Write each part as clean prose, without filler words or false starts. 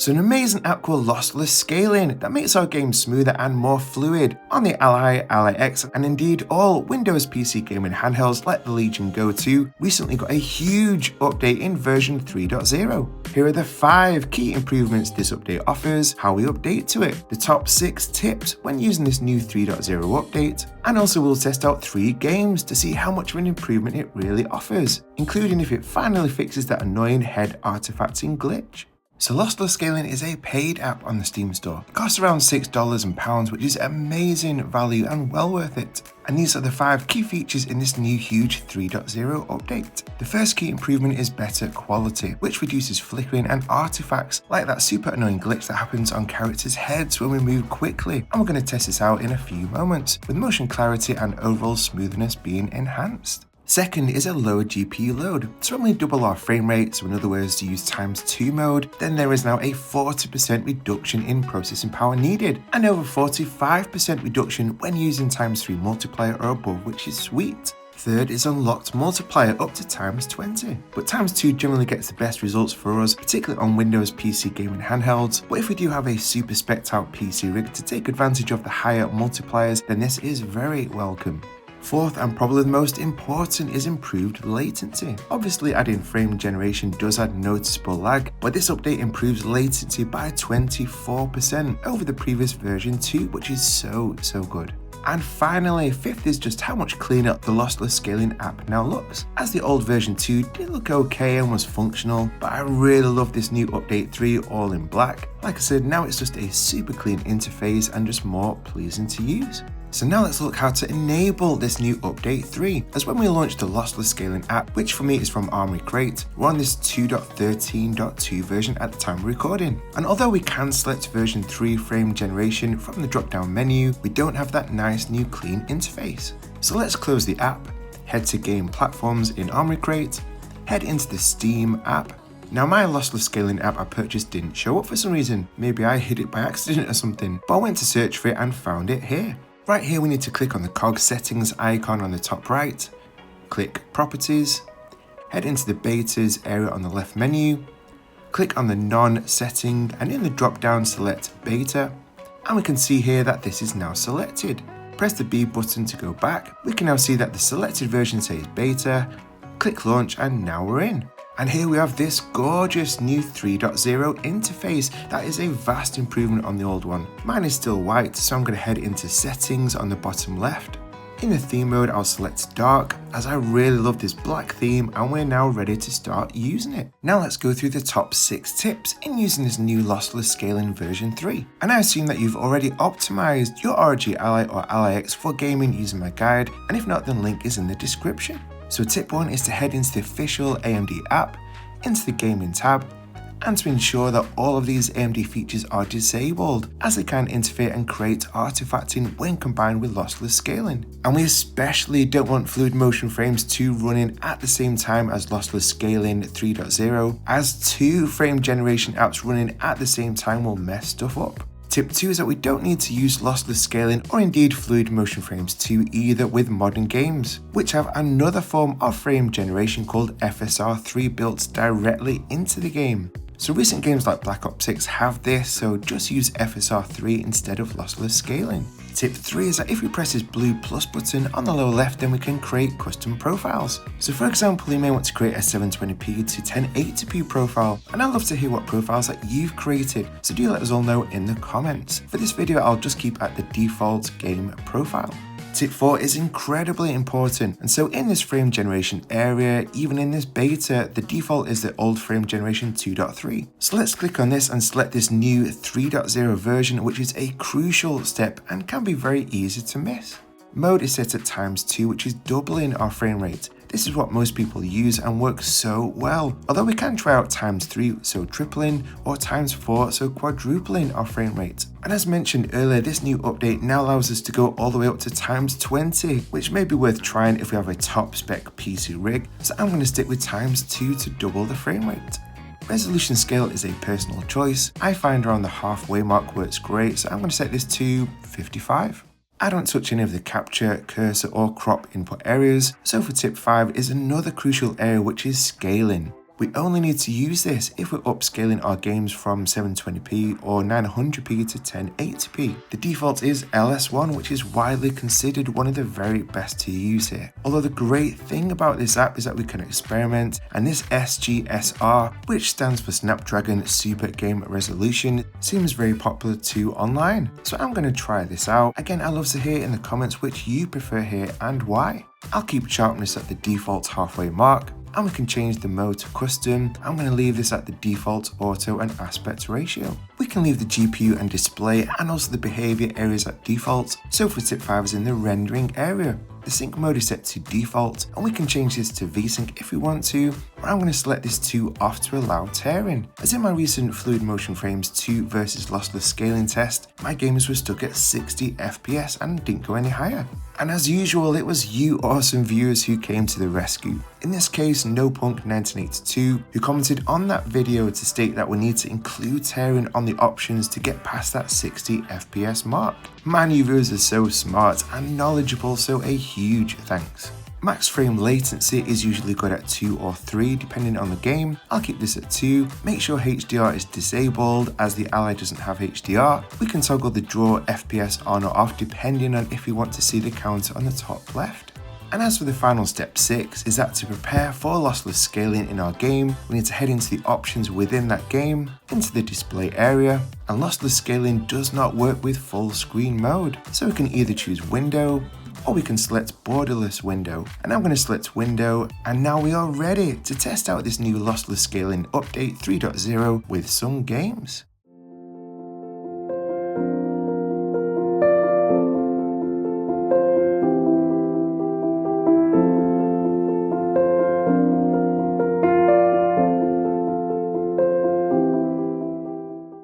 So an amazing app called Lossless Scaling that makes our games smoother and more fluid on the Ally, Ally X, and indeed all Windows PC gaming handhelds like the Legion Go 2 recently got a huge update in version 3.0. Here are the 5 key improvements this update offers, how we update to it, the top 6 tips when using this new 3.0 update, and also we'll test out 3 games to see how much of an improvement it really offers, including if it finally fixes that annoying head artifacting glitch. So Lossless Scaling is a paid app on the Steam store. It costs around $6 and pounds, which is amazing value and well worth it. And these are the 5 key features in this new huge 3.0 update. The first key improvement is better quality, which reduces flickering and artifacts like that super annoying glitch that happens on characters' heads when we move quickly. And we're going to test this out in a few moments, with motion clarity and overall smoothness being enhanced. Second is a lower GPU load. So when we double our frame rate, so in other words use ×2 mode, then there is now a 40% reduction in processing power needed, and over 45% reduction when using ×3 multiplier or above, which is sweet. Third is unlocked multiplier up to ×20, but ×2 generally gets the best results for us, particularly on Windows PC gaming handhelds, but if we do have a super spec'd out PC rig to take advantage of the higher multipliers, then this is very welcome. Fourth, and probably the most important, is improved latency. Obviously adding frame generation does add noticeable lag, but this update improves latency by 24% over the previous version 2, which is so good. And finally, fifth is just how much cleaner the Lossless Scaling app now looks. As the old version 2 did look okay and was functional, but I really love this new update 3 all in black. Like I said, now it's just a super clean interface and just more pleasing to use. So now let's look how to enable this new update 3, as when we launched the Lossless Scaling app, which for me is from Armory Crate, we're on this 2.13.2 version at the time of recording. And although we can select version 3 frame generation from the drop down menu, we don't have that nice new clean interface. So let's close the app, head to game platforms in Armory Crate, head into the Steam app. Now my Lossless Scaling app I purchased didn't show up for some reason, maybe I hid it by accident or something, but I went to search for it and found it here. Right here we need to click on the cog settings icon on the top right, click properties, head into the betas area on the left menu, click on the none setting and in the drop down select beta, and we can see here that this is now selected. Press the B button to go back. We can now see that the selected version says beta, click launch and now we're in. And here we have this gorgeous new 3.0 interface that is a vast improvement on the old one. Mine is still white, so I'm going to head into settings on the bottom left. In the theme mode, I'll select dark, as I really love this black theme and we're now ready to start using it. Now let's go through the top 6 tips in using this new Lossless Scaling version 3. And I assume that you've already optimized your ROG Ally or Ally X for gaming using my guide, and if not, then link is in the description. So tip 1 is to head into the official AMD app, into the gaming tab, and to ensure that all of these AMD features are disabled, as they can interfere and create artifacting when combined with Lossless Scaling. And we especially don't want fluid motion frames 2 running at the same time as Lossless Scaling 3.0, as 2 frame generation apps running at the same time will mess stuff up. Tip 2 is that we don't need to use Lossless Scaling or indeed fluid motion frames 2 either with modern games, which have another form of frame generation called FSR3 built directly into the game. So recent games like Black Ops 6 have this, so just use FSR3 instead of Lossless Scaling. Tip 3 is that if we press this blue plus button on the lower left, then we can create custom profiles. So for example, you may want to create a 720p to 1080p profile, and I'd love to hear what profiles that you've created, so do let us all know in the comments. For this video, I'll just keep at the default game profile. Tip 4 is incredibly important, and so in this frame generation area, even in this beta, the default is the old frame generation 2.3. So let's click on this and select this new 3.0 version, which is a crucial step and can be very easy to miss. Mode is set at ×2, which is doubling our frame rate. This is what most people use and works so well, although we can try out ×3, so tripling, or ×4, so quadrupling our frame rate. And as mentioned earlier, this new update now allows us to go all the way up to ×20, which may be worth trying if we have a top spec PC rig, so I'm going to stick with ×2 to double the frame rate. Resolution scale is a personal choice. I find around the halfway mark works great, so I'm going to set this to 55. I don't touch any of the capture, cursor or crop input areas, so for tip 5 is another crucial area, which is scaling. We only need to use this if we're upscaling our games from 720p or 900p to 1080p. The default is LS1, which is widely considered one of the very best to use here. Although the great thing about this app is that we can experiment, and this SGSR, which stands for Snapdragon Super Game Resolution, seems very popular too online. So I'm going to try this out. Again, I'd love to hear in the comments which you prefer here and why. I'll keep sharpness at the default halfway mark, and we can change the mode to custom. I'm going to leave this at the default auto and aspect ratio. We can leave the GPU and display and also the behavior areas at default. So for tip 5 is in the rendering area. The sync mode is set to default, and we can change this to VSync if we want to, or I'm going to select this to off to allow tearing. As in my recent Fluid Motion Frames 2 versus Lossless Scaling test, my games were stuck at 60 FPS and didn't go any higher. And as usual, it was you awesome viewers who came to the rescue. In this case, NoPunk1982, who commented on that video to state that we need to include tearing on the options to get past that 60 FPS mark. My new viewers are so smart and knowledgeable, so a huge thanks. Max frame latency is usually good at 2 or 3 depending on the game. I'll keep this at 2. Make sure HDR is disabled as the Ally doesn't have HDR. We can toggle the draw FPS on or off depending on if we want to see the counter on the top left. And as for the final step 6, is that to prepare for lossless scaling in our game, we need to head into the options within that game, into the display area, and lossless scaling does not work with full screen mode. So we can either choose window, or we can select borderless window, and I'm going to select window, and now we are ready to test out this new lossless scaling update 3.0 with some games.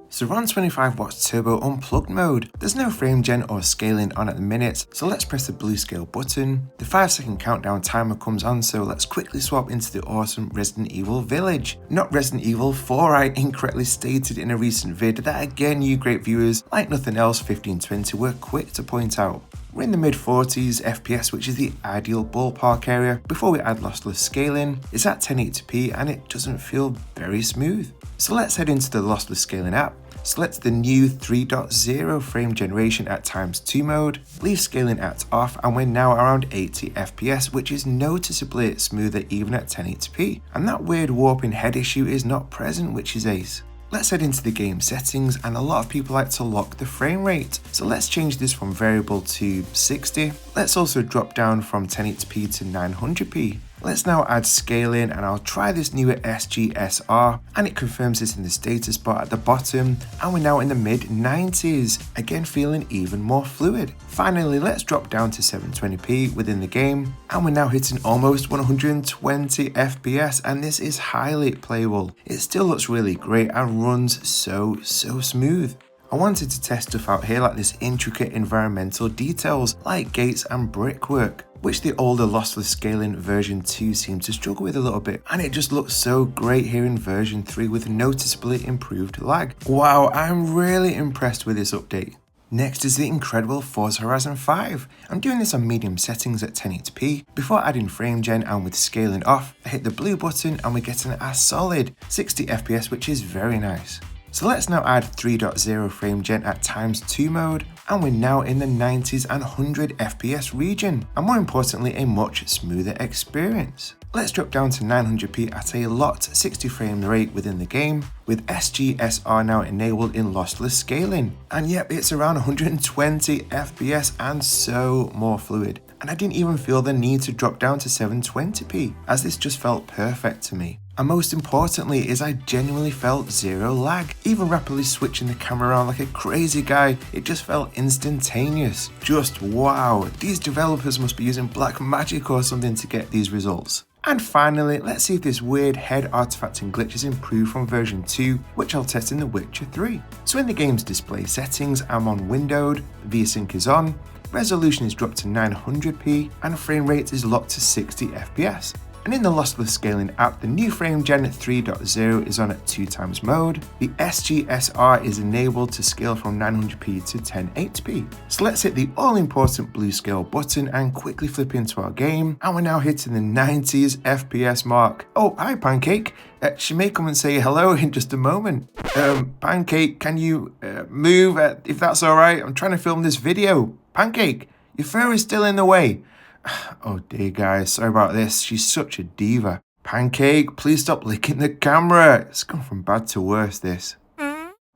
So we're on 25 watts turbo unplugged mode. There's no frame gen or scaling on at the minute, so let's press the blue scale button. The 5-second countdown timer comes on, so let's quickly swap into the awesome Resident Evil Village. Not Resident Evil 4, I incorrectly stated in a recent vid that again you great viewers, like nothing else 1520 were quick to point out. We're in the mid 40s FPS, which is the ideal ballpark area. Before we add lossless scaling, it's at 1080p and it doesn't feel very smooth. So let's head into the lossless scaling app. Select the new 3.0 frame generation at ×2 mode, leave scaling at off, and we're now around 80 FPS, which is noticeably smoother even at 1080p. And that weird warping head issue is not present, which is ace. Let's head into the game settings, and a lot of people like to lock the frame rate. So let's change this from variable to 60. Let's also drop down from 1080p to 900p. Let's now add scaling, and I'll try this newer SGSR, and it confirms this in the status bar at the bottom, and we're now in the mid 90s, again feeling even more fluid. Finally, let's drop down to 720p within the game, and we're now hitting almost 120 FPS, and this is highly playable. It still looks really great and runs so smooth. I wanted to test stuff out here like this intricate environmental details like gates and brickwork, which the older lossless scaling version 2 seemed to struggle with a little bit, and it just looks so great here in version 3 with noticeably improved lag. Wow, I'm really impressed with this update. Next is the incredible Forza Horizon 5. I'm doing this on medium settings at 1080p. Before adding frame gen and with scaling off, I hit the blue button and we're getting a solid 60 FPS, which is very nice. So let's now add 3.0 frame gen at ×2 mode, and we're now in the 90s and 100 FPS region, and more importantly a much smoother experience. Let's drop down to 900p at a locked 60 frame rate within the game, with SGSR now enabled in lossless scaling. And yep, it's around 120 FPS and so more fluid. And I didn't even feel the need to drop down to 720p, as this just felt perfect to me. And most importantly is I genuinely felt zero lag. Even rapidly switching the camera around like a crazy guy, it just felt instantaneous. Just wow, these developers must be using black magic or something to get these results. And finally, let's see if this weird head artifacting glitch is improved from version 2, which I'll test in The Witcher 3. So in the game's display settings, I'm on windowed, VSync is on, resolution is dropped to 900p, and frame rate is locked to 60 FPS. And in the Lossless Scaling app, the new frame gen 3.0 is on at 2x mode. The SGSR is enabled to scale from 900p to 1080p. So let's hit the all-important blue scale button and quickly flip into our game. And we're now hitting the 90s FPS mark. Oh, hi Pancake. She may come and say hello in just a moment. Pancake, can you move if that's all right? I'm trying to film this video. Pancake, your fur is still in the way. Oh dear guys, sorry about this. She's such a diva. Pancake, please stop licking the camera. It's gone from bad to worse, this.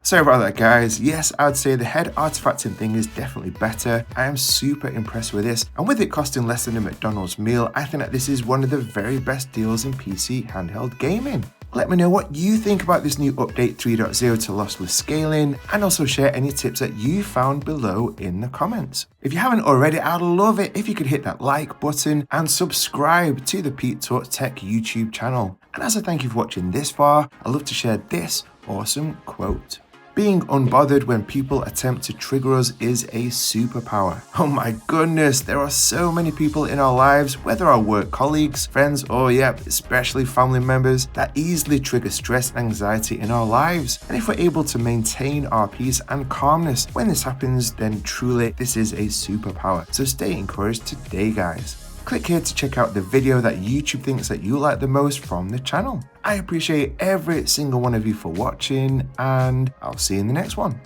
Sorry about that guys. Yes, I would say the head artifacting thing is definitely better. I am super impressed with this, and with it costing less than a McDonald's meal, I think that this is one of the very best deals in PC handheld gaming. Let me know what you think about this new update 3.0 to Lossless Scaling, and also share any tips that you found below in the comments. If you haven't already, I'd love it if you could hit that like button and subscribe to the Pete Talks Tech YouTube channel. And as a thank you for watching this far, I'd love to share this awesome quote. Being unbothered when people attempt to trigger us is a superpower. Oh my goodness, there are so many people in our lives, whether our work colleagues, friends, or especially family members, that easily trigger stress and anxiety in our lives. And if we're able to maintain our peace and calmness when this happens, then truly this is a superpower. So stay encouraged today, guys. Click here to check out the video that YouTube thinks that you like the most from the channel. I appreciate every single one of you for watching, and I'll see you in the next one.